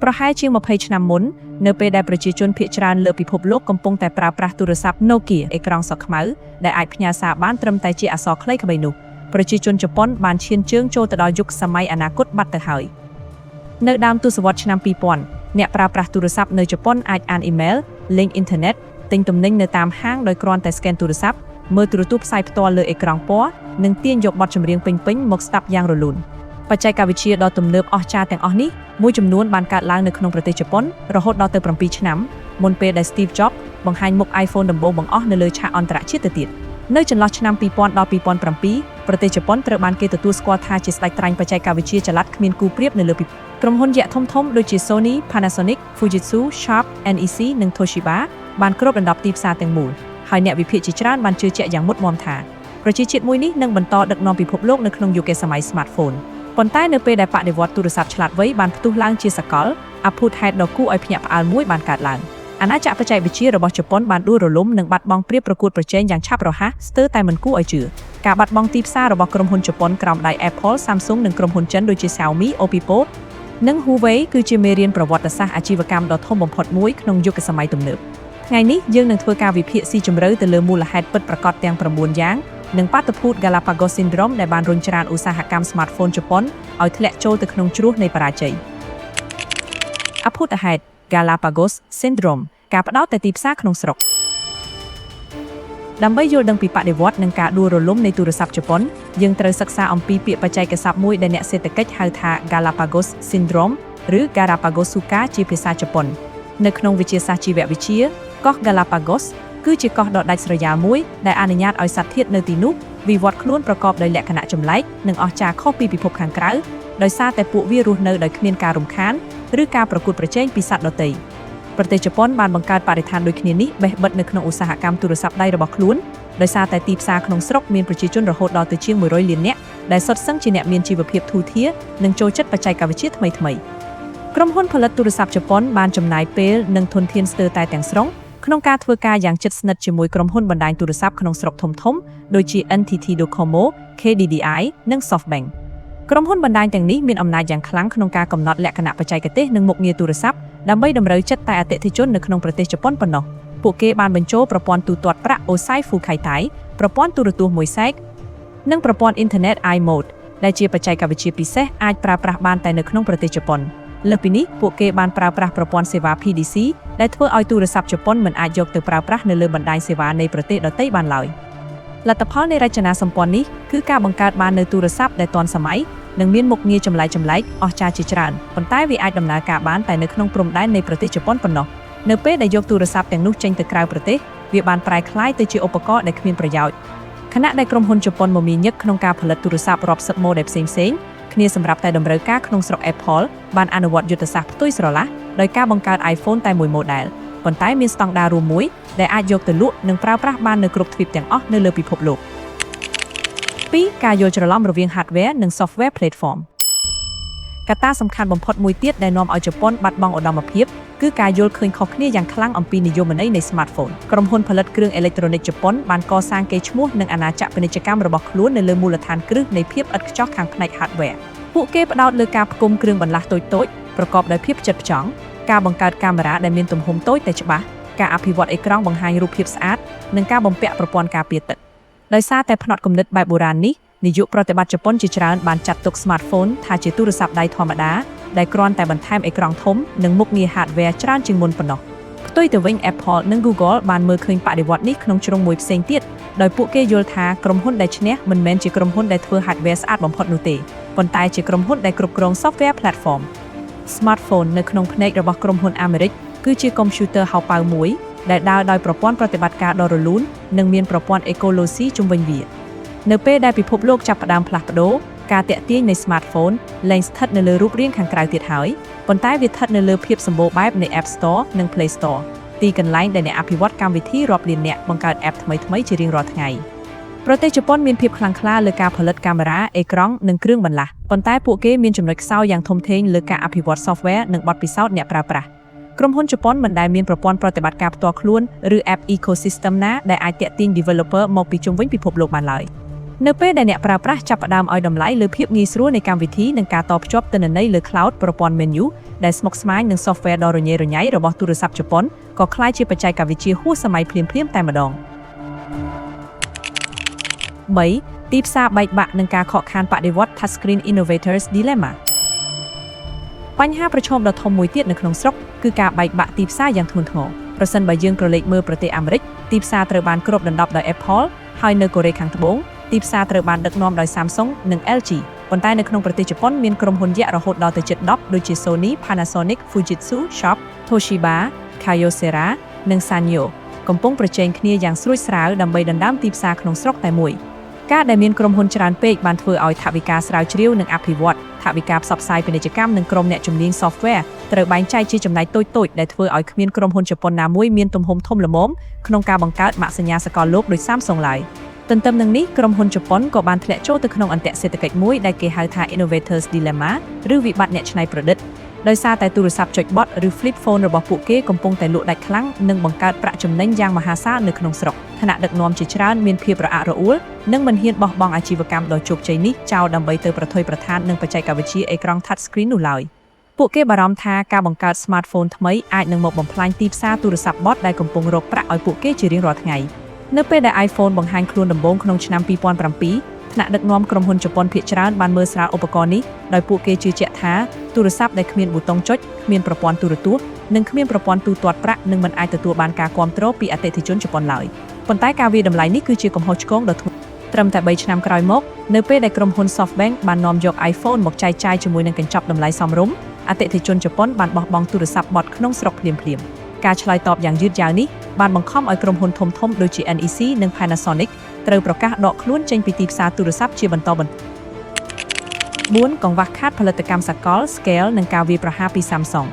ប្រហែលជា20ឆ្នាំមុននៅពេលដែលប្រជាជនភាគច្រើនលើពិភពលោកកំពុងតែប្រើប្រាស់ទូរស័ព្ទ Nokia អេក្រង់សខ្មៅដែលអាចផ្ញើសារបានត្រឹមតែជាអក្សរខ្លីៗនោះប្រជាជនជប៉ុនបានឈានជើងចូលទៅដល់យុគសម័យអនាគតបាត់ទៅហើយនៅដើមទសវត្សរ៍ឆ្នាំ2000អ្នកប្រើប្រាស់ទូរស័ព្ទនៅជប៉ុនអាចអានអ៊ីមែលលេងអ៊ីនធឺណិតទិញទំនិញនៅតាមហាងដោយគ្រាន់តែស្កេនទូរស័ព្ទមើលទូរទស្សន៍ផ្សាយផ្ទាល់លើអេក្រង់ពណ៌និងទាញយកបទចម្រៀងពេញៗមកស្ដាប់យ៉ាងរលូនបច្ចេកវិទ្យាដ៏ទំនើបអស្ចារ្យទាំងអស់នេះមួយចំនួនបានកើតឡើងនៅក្នុងប្រទេសជប៉ុនរហូតដល់ទៅ7ឆ្នាំមុនពេលដែល Steve Jobs បង្ហាញមុខ iPhone ដំបូងបង្អស់នៅលើឆាកអន្តរជាតិទៅទៀតនៅចន្លោះឆ្នាំ2000ដល់2007ប្រទេសជប៉ុនត្រូវបានគេទទួលស្គាល់ថាជាស្ដេចត្រាញ់បច្ចេកវិទ្យាចល័តគ្មានគូប្រៀបនៅលើពិភពក្រុមហ៊ុនយក្សធំៗដូចជា Sony, Panasonic, Fujitsu, Sharp, NEC និង Toshiba បានគ្របដណ្ដប់ទីផ្សារទាំងមូលហើយអ្នកវិភាគជាច្រើនបានជឿជាក់យ៉ាងមុតមាំថាប្រជាជាតិមួយនេះនឹងបន្តដឹកនាំពិភពលោកនៅក្នុងយុគសម័យ Smartphone ប៉ុន្តែនៅពេលដែលបដិវត្តទូរស័ព្ទឆ្លាតវៃបានផ្ទុះឡើងជាសកលអភូតហេតុដ៏គួរឲ្យភ្ញាក់ផ្អើលមួយបានកើតឡើងអាណាចក្របច្ចេកវិទ្យារបស់ជប៉ុនបានដួលរលំនិងបាត់បង់ប្រៀបប្រកួតប្រជែងយ៉ាងឆាប់រហ័សស្ទើរតែមិនគួរឲ្យជឿការបាត់បង់ទីផ្សាររបស់ក្រុមហ៊ុនជប៉ុនក្រោមដៃ Apple, Samsung និងក្រុមហ៊ុនចិនដូចជា Xiaomi, Oppo និង Huawei គឺជាមេរៀនប្រវត្តិសាស្ត្រអាជីវកម្មដ៏ធំបំផុតមួយក្នុងយុគសម័យទំនើបថ្ងៃនេះយើងនឹងធ្វើការវិភាគស៊ីជម្រៅទៅលើមូលហេតុពិតប្រាកដទាំង9យ៉ាងនិងបាតុភូត Galapagos Syndrome ដែលបានរុញច្រានឧស្សាហកម្ម Smartphone ជប៉ុនឲ្យធ្លាក់ចូលទៅក្នុងជ្រោះនៃបរាជ័យអភូតហេតុ Galapagos Syndrome ការផ្ដោតតែទីផ្សារក្នុងស្រុកដើម្បីយល់ដឹងពីបដិវត្តន៍និងការដួលរលំនៃទូរស័ព្ទជប៉ុនយើងត្រូវសិក្សាអំពីពាក្យបច្ចេកសព្ទមួយដែលអ្នកសេដ្ឋកិច្ចហៅថា Galapagos Syndrome ឬ Galapagosuka ជាភាសាជប៉ុននៅក្នុងវិទ្យាសាស្ត្រជីវវិទ្យាកោះ Galapagos គឺជាកោះដ៏ដាច់ស្រយាលមួយដែលអនុញ្ញាតឲ្យសត្វធាតុនៅទីនោះវិវត្តខ្លួនប្រកបដោយលក្ខណៈចម្លែកនិងអស្ចារ្យខុសពីពិភពខាងក្រៅដោយសារតែពួកវារស់នៅដោយគ្មានការរំខានឬការប្រកួតប្រជែងពីសត្វដទៃប្រទេសជប៉ុនបានបង្កើតបរិស្ថានដូចគ្នានេះបេះបិទនៅក្នុងឧស្សាហកម្មទូរស័ព្ទដៃរបស់ខ្លួនដោយសារតែទីផ្សារក្នុងស្រុកមានប្រជាជនរហូតដល់ទៅជាង100លាននាក់ដែលសុទ្ធសឹងជាអ្នកមានជីវភាពធូរធារនិងចូលចិត្តបច្ចេកវិទ្យាថ្មីៗក្រុមហ៊ុនផលិតទូរស័ព្ទជប៉ុនបានចំណាយពេលនិងធនធានស្ទើរតែទាំងស្រុងក្នុងការធ្វើការយ៉ាងជិតស្និទ្ធជាមួយក្រុមហ៊ុនបណ្ដាញទូរស័ព្ទក្នុងស្រុកធំៗដូចជា NTT Docomo, KDDI និង SoftBank ក្រុមហ៊ុនបណ្ដាញទាំងនេះមានអំណាចយ៉ាងខ្លាំងក្នុងការកំណត់លក្ខណៈបច្ចេកទេសនិងមុខងារទូរស័ព្ទដើម្បីតម្រូវចិត្តតែអតិថិជននៅក្នុងប្រទេសជប៉ុនប៉ុណ្ណោះពួកគេបានបញ្ចូលប្រព័ន្ធទូទាត់ប្រាក់ OSI Fukatai ប្រព័ន្ធទូរទស្សន៍មួយសេកនិងប្រព័ន្ធអ៊ីនធឺណិត iMode ដែលជាបច្ចេកវិទ្យាពិសេសអាចប្រើប្រាស់បានតែនៅក្នុងប្រទេសជប៉ុនលើសពីនេះពួកគេបានប្រើប្រាស់ប្រព័ន្ធសេវា PDC ដែលធ្វើឲ្យទូរស័ព្ទជប៉ុនមិនអាចយកទៅប្រើប្រាស់នៅលើបណ្ដាញសេវានៃប្រទេសដទៃបានឡើយលទ្ធផលនៃរចនាសម្ព័ន្ធនេះគឺការបង្កើតបាននូវទូរស័ព្ទដែលទាន់សម័យនិងមានមុខងារចម្លែកអស្ចារ្យជាច្រើនប៉ុន្តែវាអាចដំណើរការបានតែនៅក្នុងព្រំដែននៃប្រទេសជប៉ុនប៉ុណ្ណោះនៅពេលដែលយកទូរស័ព្ទទាំងនោះចេញទៅក្រៅប្រទេសវាបានប្រែក្លាយទៅជាឧបករណ៍ដែលគ្មានប្រយោជន៍ខណៈដែលក្រុមហ៊ុនជប៉ុនមមាញឹកក្នុងការផលិតទូរស័ព្ទរាប់សិបម៉ូដែលផ្សេងៗគ្នាសម្រាប់តែតម្រូវការក្នុងស្រុក Apple បានអនុវត្តយុទ្ធសាស្ត្រផ្ទុយស្រឡះដោយការបង្កើត iPhone តែមួយម៉ូដែលប៉ុន្តែមានស្តង់ដាររួមមួយដែលអាចយកទៅលក់និងប្រើប្រាស់បាននៅគ្រប់ទ្វីបទាំងអស់នៅលើពិភពលោក 2. ការយល់ច្រឡំរវាង Hardware និង Software Platform កត្តាសំខាន់បំផុតមួយទៀតដែលនាំឲ្យជប៉ុនបាត់បង់ឧត្តមភាពគឺការយល់ឃើញខុសគ្នាយ៉ាងខ្លាំងអំពីនិយមន័យនៃ Smartphone ក្រុមហ៊ុនផលិតគ្រឿងអេឡិចត្រូនិកជប៉ុនបានកសាងកេរ្តិ៍ឈ្មោះនិងអាណាចក្រពាណិជ្ជកម្មរបស់ខ្លួននៅលើមូលដ្ឋានគ្រឹះនៃភាពឥតខ្ចោះខាងផ្នែក Hardware ពួកគេផ្ដោតលើការផ្គុំគ្រឿងបន្លាស់តូចៗប្រកបដោយភាពផ្ចិតផ្ចង់ការបង្កើតកាមេរ៉ាដែលមានទំហំតូចតែច្បាស់ការអភិវឌ្ឍអេក្រង់បង្ហាញរូបភាពស្អាតនិងការបំពាក់ប្រព័ន្ធការពារទឹកដោយសារតែផ្នត់គំនិតបែបបុរាណនេះនាយកប្រតិបត្តិជប៉ុនជាច្រើនបានចាត់ទុក Smartphone ថាជាទូរស័ព្ទដៃធម្មតាដែលគ្រាន់តែបន្ថែមអេក្រង់ធំនិងមុខងារ Hardware ច្រើនជាងមុនប៉ុណ្ណោះផ្ទុយទៅវិញ Apple និង Google បានមើលឃើញបដិវត្តន៍នេះក្នុងជ្រុងមួយផ្សេងទៀតដោយពួកគេយល់ថាក្រុមហ៊ុនដែលឈ្នះមិនមែនជាក្រុមហ៊ុនដែលធ្វើ Hardware ស្អាតបំផុតនោះទេប៉ុន្តែជាក្រុមហ៊ុនដែលគ្រប់គ្រង Software Platform Smartphone នៅក្នុងផ្នែករបស់ក្រុមហ៊ុនអាមេរិកគឺជាកុំព្យូទ័រហោប៉ៅមួយដែលដើរដោយប្រព័ន្ធប្រតិបត្តិការដ៏រលូននិងមានប្រព័ន្ធអេកូឡូស៊ីជុំវិញវានៅពេលដែលពិភពលោកចាប់ផ្ដើមផ្លាស់ប្ដូរការតាក់ទាញនៃ Smartphone លែងស្ថិតនៅលើរូបរាងខាងក្រៅទៀតហើយប៉ុន្តែវាស្ថិតនៅលើភាពសម្បូរបែបនៃ App Store និង Play Store ទីកន្លែងដែលអ្នកអភិវឌ្ឍកម្មវិធីរាប់លានអ្នកបង្កើត App ថ្មីៗជារៀងរាល់ថ្ងៃប្រទេសជប៉ុនមានភាពខ្លាំងក្លាលើការផលិតកាមេរ៉ាអេក្រង់និងគ្រឿងបន្លាស់ប៉ុន្តែពួកគេមានចំណុចខ្សោយយ៉ាងធំធេងលើការអភិវឌ្ឍ Software និងបទពិសោធន៍អ្នកប្រើប្រាស់ក្រុមហ៊ុនជប៉ុនមិនដែលមានប្រព័ន្ធប្រតិបត្តិការផ្ទាល់ខ្លួនឬ App Ecosystem ណាដែលអាចទាក់ទាញ Developer មកពីជុំវិញពិភពលោកបានឡើយ នៅពេលដែលអ្នកប្រើប្រាស់ចាប់ផ្ដើមឲ្យតម្លៃលើភាពងាយស្រួលនៃកម្មវិធីនិងការតភ្ជាប់ទិន្នន័យលើ Cloud ប្រព័ន្ធ Menu ដែលស្មុគស្មាញនឹង software ដ៏រញ៉េរញ៉ៃរបស់ទូរស័ព្ទជប៉ុនក៏ក្លាយជាបច្ចេកវិទ្យាហួសសម័យភ្លាមៗតែម្ដង 3. ទីផ្សារបែកបាក់និងការខកខានបដិវត្តន៍ Touchscreen Innovators Dilemma បញ្ហាប្រឈមដ៏ធំមួយទៀតនៅក្នុងស្រុកគឺការបែកបាក់ទីផ្សារយ៉ាងធ្ងន់ធ្ងរប្រសិនបើយើងក្រឡេកមើលប្រទេសអាមេរិកទីផ្សារត្រូវបានគ្របដណ្ដប់ដោយ Apple ហើយនៅកូរ៉េខាងត្បូងទីផ្សារត្រូវបានដឹកនាំដោយ Samsung និង LG ប៉ុន្តែនៅក្នុងប្រទេសជប៉ុនមានក្រុមហ៊ុនយក្សរហូតដល់ទៅជិត10ដូចជា Sony, Panasonic, Fujitsu, Sharp, Toshiba, Kyocera និង Sanyo កំពុងប្រជែងគ្នាយ៉ាងស្រួចស្រាវដើម្បីដណ្ដើមទីផ្សារក្នុងស្រុកតែមួយការដែលមានក្រុមហ៊ុនច្រើនពេកបានធ្វើឲ្យថវិកាស្រាវជ្រាវនិងអភិវឌ្ឍថវិកាផ្សព្វផ្សាយពាណិជ្ជកម្មនិងក្រុមអ្នកជំនាញ software ត្រូវបែងចែកជាចំណែកតូចៗដែលធ្វើឲ្យគ្មានក្រុមហ៊ុនជប៉ុនណាមួយមានទំហំធំល្មមក្នុងការបង្កើតម៉ាកសញ្ញាសកលលោកដូច Samsung ឡើយទន្ទឹមនឹងនេះក្រុមហ៊ុនជប៉ុនក៏បានធ្លាក់ចូលទៅក្នុងអន្ទាក់សេដ្ឋកិច្ចមួយដែលគេហៅថា Innovators Dilemma ឬវិបត្តិអ្នកច្នៃប្រឌិតដោយសារតែទូរស័ព្ទចុចបត់ឬ flip phone របស់ពួកគេកំពុងតែលក់ដាច់ខ្លាំងនិងបង្កើតប្រាក់ចំណេញយ៉ាងមហាសាលនៅក្នុងស្រុកថ្នាក់ដឹកនាំជាច្រើនមានភាពរអាក់រអួលនិងមិនហ៊ានបោះបង់អាជីវកម្មដ៏ជោគជ័យនេះចោលដើម្បីទៅប្រថុយប្រថាននឹងបច្ចេកវិទ្យាអេក្រង់ touch screen នោះឡើយពួកគេបារម្ភថាការបង្កើត smartphone ថ្មីអាចនឹងមកបំផ្លាញទីផ្សារទូរស័ព្ទបត់ដែលកំពុងរកប្រាក់ឲ្យពួកគេជារៀងរាល់ថ្ងៃនៅពេលដែល iPhone បង្ហាញខ្លួនដំបូងក្នុងឆ្នាំ2007ថ្នាក់ដឹកនាំក្រុមហ៊ុនជប៉ុនភាគច្រើនបានមើលស្រាលឧបករណ៍នេះដោយពួកគេជឿជាក់ថាទូរស័ព្ទដែលគ្មានប៊ូតុងចុចគ្មានប្រព័ន្ធទូរទស្សន៍និងគ្មានប្រព័ន្ធទូទាត់ប្រាក់នឹងមិនអាចទទួលបានការគាំទ្រពីអតិថិជនជប៉ុនឡើយប៉ុន្តែការវាយតម្លៃនេះគឺជាកំហុសឆ្គងដ៏ធ្ងន់ត្រឹមតែ3ឆ្នាំក្រោយមកនៅពេលដែលក្រុមហ៊ុន SoftBank បាននាំយក iPhone មកចែកចាយជាមួយនឹងកញ្ចប់តម្លៃសមរម្យអតិថិជនជប៉ុនបានបោះបង់ទូរស័ព្ទបត់ក្នុងស្រុកភ្លាមៗការឆ្លើយតបយ៉ាងយឺតយ៉ាវនេះបានបង្ខំឲ្យក្រុមហ៊ុនធំៗដូចជា NEC និង Panasonic ត្រូវប្រកាសដកខ្លួនចេញពីទីផ្សារទូរស័ព្ទជាបន្តបន្ទាប់ 4. កង្វះខាតផលិតកម្មសកល Scale និងការវាយប្រហារពី Samsung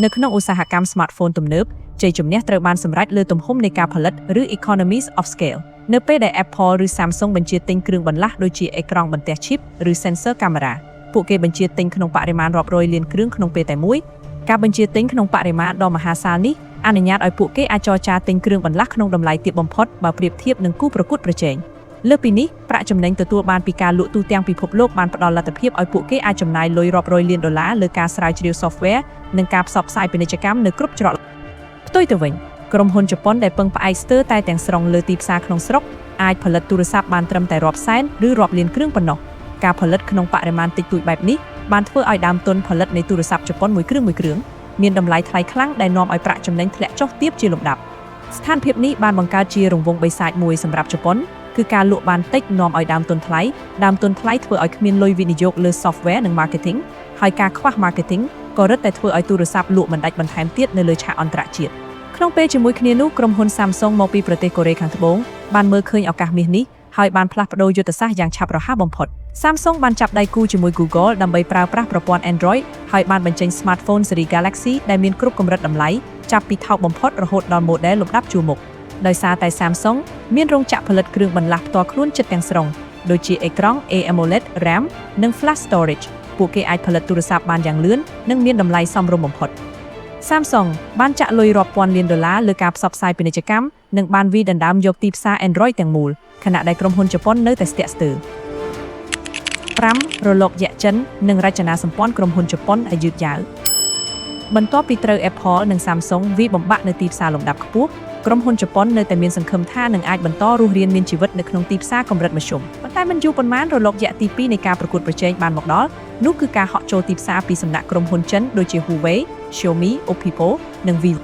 នៅក្នុងឧស្សាហកម្ម smartphone ទំនើបជ័យជំនះត្រូវបានសម្រេចលើទំហំនៃការផលិតឬ economies of scale នៅពេលដែល Apple ឬ Samsung បញ្ជាទិញគ្រឿងបន្លាស់ដូចជាអេក្រង់បន្ទះ chip ឬ sensor camera ពួកគេបញ្ជាទិញក្នុងបរិមាណរាប់រយលានគ្រឿងក្នុងពេលតែមួយការបញ្ជាទិញក្នុងបរិមាណដ៏មហាសាលនេះអនុញ្ញាតឲ្យពួកគេអាចចរចាទិញគ្រឿងបន្លាស់ក្នុងតម្លៃទាបបំផុតបើប្រៀបធៀបនឹងគូប្រកួតប្រជែងលើសពីនេះប្រាក់ចំណេញទទួលបានពីការលក់ទូទាំងពិភពលោកបានផ្ដល់លទ្ធភាពឲ្យពួកគេអាចចំណាយលុយរាប់រយលានដុល្លារលើការស្រាវជ្រាវ software និងការផ្សព្វផ្សាយពាណិជ្ជកម្មនៅគ្រប់ច្រកផ្ទុយទៅវិញក្រុមហ៊ុនជប៉ុនដែលពឹងផ្អែកស្ទើរតែទាំងស្រុងលើទីផ្សារក្នុងស្រុកអាចផលិតទូរស័ព្ទបានត្រឹមតែរាប់សែនឬរាប់លានគ្រឿងប៉ុណ្ណោះការផលិតក្នុងបរិមាណតិចតួចបែបនេះបានធ្វើឲ្យដើមទុនផលិតនៃទូរស័ព្ទជប៉ុនមួយគ្រឿងមានតម្លៃថ្លៃខ្លាំងដែលនាំឲ្យប្រាក់ចំណេញធ្លាក់ចុះទាបជាលំដាប់ស្ថានភាពនេះបានបង្កើតជារង្វង់បិសាចមួយសម្រាប់ជប៉ុនគឺការលក់បានតិចនាំឲ្យដើមទុនថ្លៃធ្វើឲ្យគ្មានលុយវិនិយោគលើ software និង marketing ហើយការខ្វះ marketing ក៏រឹតតែធ្វើឲ្យទូរស័ព្ទលក់មិនដាច់បន្ថែមទៀតនៅលើឆាកអន្តរជាតិក្នុងពេលជាមួយគ្នានោះក្រុមហ៊ុន Samsung មកពីប្រទេសកូរ៉េខាងត្បូងបានមើលឃើញឱកាសមាសនេះហើយបានផ្លាស់ប្ដូរយុទ្ធសាស្ត្រយ៉ាងឆាប់រហ័សបំផុត Samsung បានចាប់ដៃគូជាមួយ Google ដើម្បីប្រើប្រាស់ប្រព័ន្ធ Android ហើយបានបញ្ចេញ smartphoneស៊េរី Galaxy ដែលមានគ្រប់កម្រិតតម្លៃចាប់ពីថោកបំផុតរហូតដល់ model លំដាប់ជួរមុខដោយសារតែ Samsung មានរោងចក្រផលិតគ្រឿងបន្លាស់ផ្ទាល់ខ្លួនជិតទាំងស្រុងដូចជាអេក្រង់ AMOLED, RAM និង Flash Storage ពួកគេអាចផលិតទូរស័ព្ទបានយ៉ាងលឿននិងមានតម្លៃសមរម្យបំផុត Samsung បានចាក់លុយរាប់ពាន់លានដុល្លារលើការផ្សព្វផ្សាយពាណិជ្ជកម្មនិងបានវាយដណ្ដើមយកទីផ្សារ Android ទាំងមូលខណៈដែលក្រុមហ៊ុនជប៉ុននៅតែស្ទាក់ស្ទើរ 5. រលកយក្សចិននិងរចនាសម្ព័ន្ធក្រុមហ៊ុនជប៉ុនឲ្យយឺតយ៉ាវបន្ទាប់ពីត្រូវ Apple និង Samsung វាយបំបាក់នៅទីផ្សារលំដាប់ខ្ពស់ក្រុមហ៊ុនជប៉ុននៅតែមានសង្ឃឹមថានឹងអាចបន្តរស់រានមានជីវិតនៅក្នុងទីផ្សារកម្រិតមធ្យមប៉ុន្តែមិនយូរប៉ុន្មានរលកយក្សទី2នៃការប្រកួតប្រជែងបានមកដល់នោះគឺការហក់ចូលទីផ្សារពីសំណាក់ក្រុមហ៊ុនចិនដូចជា Huawei, Xiaomi, Oppo និង Vivo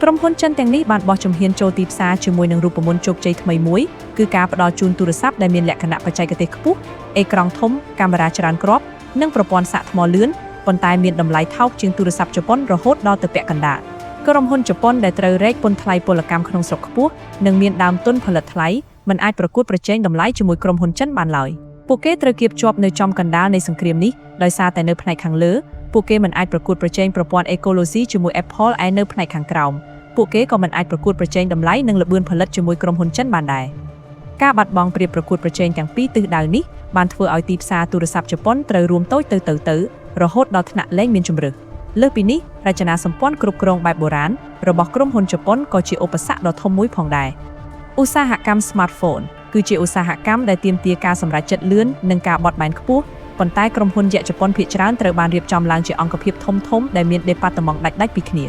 ក្រុមហ៊ុនចិនទាំងនេះបានបោះជំហានចូលទីផ្សារជាមួយនឹងរូបមន្តជោគជ័យថ្មីមួយគឺការផ្ដល់ជូនទូរស័ព្ទដែលមានលក្ខណៈបច្ចេកទេសខ្ពស់អេក្រង់ធំកាមេរ៉ាច្រើនគ្រាប់និងប្រព័ន្ធសាកថ្មលឿនប៉ុន្តែមានតម្លៃថោកជាងទូរស័ព្ទជប៉ុនរហូតដល់ទៅពាក់កណ្ដាលក្រុមហ៊ុនជប៉ុនដែលត្រូវរែកពន្ធថ្លៃពលកម្មក្នុងស្រុកខ្ពស់និងមានដើមទុនផលិតថ្លៃមិនអាចប្រកួតប្រជែងតម្លៃជាមួយក្រុមហ៊ុនចិនបានឡើយពួកគេត្រូវគៀបជាប់នៅចំកណ្ដាលនៃសង្គ្រាមនេះដោយសារតែនៅផ្នែកខាងលើពួកគេមិនអាចប្រកួតប្រជែងប្រព័ន្ធអេកូឡូស៊ីជាមួយ Apple ឯនៅផ្នែកខាងក្រោមពួកគេក៏មិនអាចប្រកួតប្រជែងតម្លៃនិងល្បឿនផលិតជាមួយក្រុមហ៊ុនចិនបានដែរការបាត់បង់ប្រៀបប្រកួតប្រជែងទាំងពីរទិសដៅនេះបានធ្វើឲ្យទីផ្សារទូរស័ព្ទជប៉ុនត្រូវរួមតូចទៅរហូតដល់ថ្នាក់លែងមានជម្រើសលើសពីនេះរចនាសម្ព័ន្ធគ្រប់គ្រងបែបបុរាណរបស់ក្រុមហ៊ុនជប៉ុនក៏ជាឧបសគ្គដ៏ធំមួយផងដែរ ឧស្សាហកម្ម smartphone គឺជាឧស្សាហកម្មដែលទាមទារការសម្រេចចិត្តលឿននិងការបត់បែនខ្ពស់ប៉ុន្តែក្រុមហ៊ុនយក្សជប៉ុនភាគច្រើនត្រូវបានរៀបចំឡើងជាអង្គភាពធំៗដែលមានដេប៉ាតឺម៉ង់ដាច់ៗពីគ្នា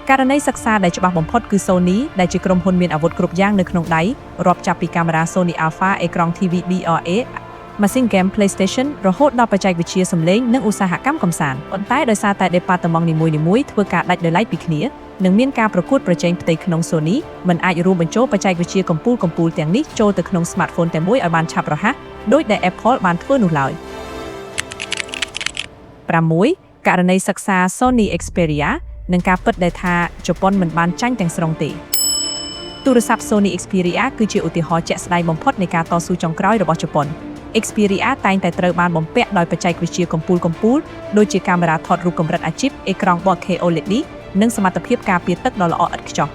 ករណីសិក្សាដែលច្បាស់បំផុតគឺ Sony ដែលជាក្រុមហ៊ុនមានអាវុធគ្រប់យ៉ាងនៅក្នុងដៃរាប់ចាប់ពីកាមេរ៉ា Sony Alpha អេក្រង់ TV BRA ម៉ាស៊ីនហ្គេម PlayStation រហូតដល់បច្ចេកវិទ្យាសំឡេងនិងឧស្សាហកម្មកម្សាន្តប៉ុន្តែដោយសារតែដេប៉ាតឺម៉ង់នីមួយៗធ្វើការដាច់ដោយឡែកពីគ្នានិងមានការប្រកួតប្រជែងផ្ទៃក្នុង Sony មិនអាចរួមបញ្ចូលបច្ចេកវិទ្យាកំពូលទាំងនេះចូលទៅក្នុង smartphone តែមួយឲ្យបានឆាប់រហ័សដោយដែល Apple បានធ្វើនោះឡើយ6ករណីសិក្សា Sony Xperia និងការពិតដែលថាជប៉ុនមិនបានចាញ់ទាំងស្រុងទេទូរស័ព្ទ Sony Xperia គឺជាឧទាហរណ៍ជាក់ស្ដែងបំផុតនៃការតស៊ូចុងក្រោយរបស់ជប៉ុន Xperia តែងតែត្រូវបានបំពាក់ដោយបច្ចេកវិទ្យាកំពូលដូចជាកាមេរ៉ាថតរូបកម្រិតអាជីពអេក្រង់ 4K OLED និងសមត្ថភាពការពារទឹកដ៏ល្អឥតខ្ចោះ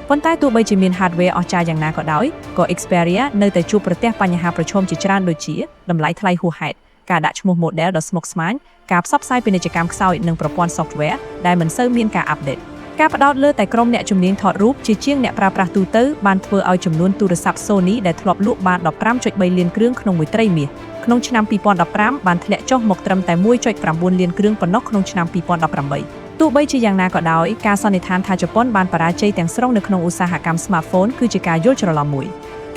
ប៉ុន្តែទោះបីជាមាន hardware អស្ចារ្យយ៉ាងណាក៏ដោយក៏ Xperia នៅតែជួបប្រទះបញ្ហាប្រឈមជាច្រើនដូចជាតម្លៃថ្លៃហួសហេតុការដាក់ឈ្មោះ model ដ៏ស្មុគស្មាញការផ្សព្វផ្សាយពាណិជ្ជកម្មខ្សោយនិងប្រព័ន្ធ software ដែលមិនសូវមានការអាប់ដេតការផ្ដោតលើតែក្រុមអ្នកជំនាញថតរូបជាជាងអ្នកប្រើប្រាស់ទូទៅបានធ្វើឲ្យចំនួនទូរស័ព្ទ Sony ដែលធ្លាប់លក់បាន 15.3 លានគ្រឿងក្នុងមួយត្រីមាសក្នុងឆ្នាំ 2015 បានធ្លាក់ចុះមកត្រឹមតែ 1.9 លានគ្រឿងប៉ុណ្ណោះក្នុងឆ្នាំ 2018 ទោះបីជាយ៉ាងណាក៏ដោយការសន្និដ្ឋានថាជប៉ុនបានបរាជ័យទាំងស្រុងនៅក្នុងឧស្សាហកម្ម smartphone គឺជាការយល់ច្រឡំមួយ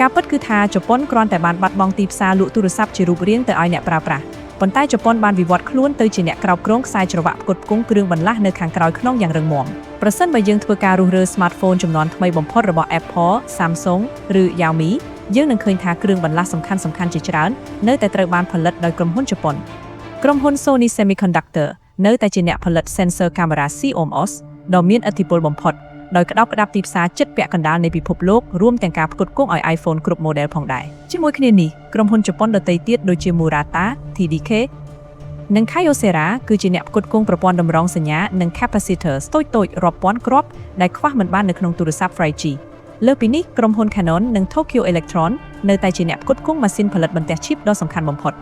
ការពិតគឺថាជប៉ុនគ្រាន់តែបានបាត់បង់ទីផ្សារលក់ទូរស័ព្ទជារូបរាងទៅឲ្យអ្នកប្រើប្រាស់ប៉ុន្តែជប៉ុនបានវិវត្តខ្លួនទៅជាអ្នកក្រោបគ្រងខ្សែច្រវាក់ផ្គត់ផ្គង់គ្រឿងបន្លាស់នៅខាងក្រោយខ្នងយ៉ាងរឹងមាំប្រសិនបើយើងធ្វើការរុះរើ smartphone ជំនាន់ថ្មីបំផុតរបស់ Apple, Samsung ឬ Xiaomi យើងនឹងឃើញថាគ្រឿងបន្លាស់សំខាន់ជាច្រើននៅតែត្រូវបានផលិតដោយក្រុមហ៊ុនជប៉ុនក្រុមហ៊ុន Sony Semiconductor នៅតែជាអ្នកផលិត sensor camera CMOS ដ៏មានឥទ្ធិពលបំផុតដោយក្តាប់ក្តាប់ទីផ្សារជិតពាក់កណ្ដាលនៃពិភពលោករួមទាំងការផ្គត់ផ្គង់ឲ្យ iPhone គ្រប់ model ផងដែរជាមួយគ្នានេះក្រុមហ៊ុនជប៉ុនដទៃទៀតដូចជា Murata, TDK និង Kyocera គឺជាអ្នកផ្គត់ផ្គង់ប្រព័ន្ធតម្រងសញ្ញានិង capacitor តូចៗរាប់ពាន់គ្រាប់ដែលខ្វះមិនបាននៅក្នុងទូរស័ព្ទ 5G លើពីនេះក្រុមហ៊ុន Canon និង Tokyo Electron នៅតែជាអ្នកផ្គត់ផ្គង់ម៉ាស៊ីនផលិតបន្ទះឈីបដ៏សំខាន់បំផុត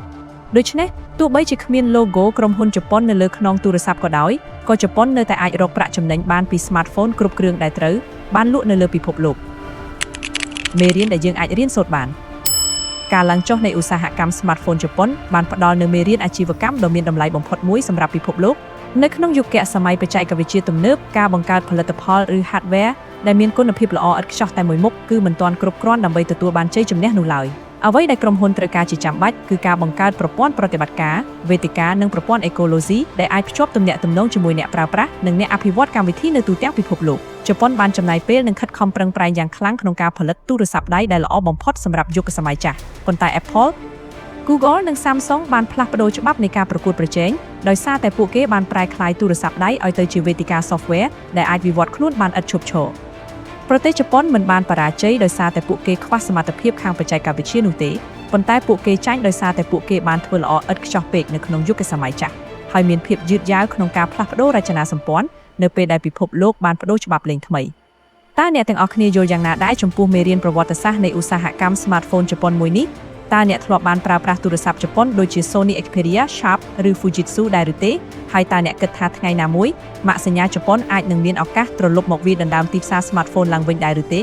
ដូច្នេះទោះបីជាគ្មាន logo ក្រុមហ៊ុនជប៉ុននៅលើខ្នងទូរស័ព្ទក៏ដោយក៏ជប៉ុននៅតែអាចរកប្រាក់ចំណេញបានពី smartphone គ្រប់គ្រឿងដែលត្រូវបានលក់នៅលើពិភពលោកមេរៀនដែលយើងអាចរៀនសូត្របានការឡើងចុះនៃឧស្សាហកម្ម smartphone ជប៉ុនបានផ្ដល់នូវមេរៀនអាជីវកម្មដ៏មានតម្លៃបំផុតមួយសម្រាប់ពិភពលោកនៅក្នុងយុគសម័យបច្ចេកវិទ្យាទំនើបការបង្កើតផលិតផលឬ hardware ដែលមានគុណភាពល្អឥតខ្ចោះតែមួយមុខគឺមិនទាន់គ្រប់គ្រាន់ដើម្បីទទួលបានជ័យជំនះនោះឡើយអ្វីដែលក្រុមហ៊ុនត្រូវការជាចាំបាច់គឺការបង្កើតប្រព័ន្ធប្រតិបត្តិការវេទិកានិងប្រព័ន្ធអេកូឡូស៊ីដែលអាចភ្ជាប់ទំនាក់ទំនងជាមួយអ្នកប្រើប្រាស់និងអ្នកអភិវឌ្ឍកម្មវិធីនៅទូទាំងពិភពលោកជប៉ុនបានចំណាយពេលនិងខិតខំប្រឹងប្រែងយ៉ាងខ្លាំងក្នុងការផលិតទូរស័ព្ទដៃដែលល្អបំផុតសម្រាប់យុគសម័យចាស់ប៉ុន្តែ Apple, Google និង Samsung បានផ្លាស់ប្ដូរច្បាប់នៃការប្រកួតប្រជែងដោយសារតែពួកគេបានប្រែក្លាយទូរស័ព្ទដៃឲ្យទៅជាវេទិកា software ដែលអាចវិវត្តខ្លួនបានឥតឈប់ឈរប្រទេសជប៉ុនមិនបានបរាជ័យដោយសារតែពួកគេខ្វះសមត្ថភាពខាងបច្ចេកវិទ្យានោះទេប៉ុន្តែពួកគេចាញ់ដោយសារតែពួកគេបានធ្វើល្អឥតខ្ចោះពេកនៅក្នុងយុគសម័យចាស់ហើយមានភាពយឺតយ៉ាវក្នុងការផ្លាស់ប្ដូររចនាសម្ព័ន្ធនៅពេលដែលពិភពលោកបានប្ដូរច្បាប់លេងថ្មីតើអ្នកទាំងអស់គ្នាយល់យ៉ាងណាដែរចំពោះមេរៀនប្រវត្តិសាស្ត្រនៃឧស្សាហកម្ម smartphone ជប៉ុនមួយនេះតើអ្នកធ្លាប់បានប្រើប្រាស់ទូរស័ព្ទជប៉ុនដូចជា Sony Xperia, Sharp ឬ Fujitsu ដែរឬទេហើយតើអ្នកគិតថាថ្ងៃណាមួយម៉ាកសញ្ញាជប៉ុនអាចនឹងមានឱកាសត្រឡប់មកវាយដណ្ដើមទីផ្សារ smartphone ឡើងវិញដែរឬទេ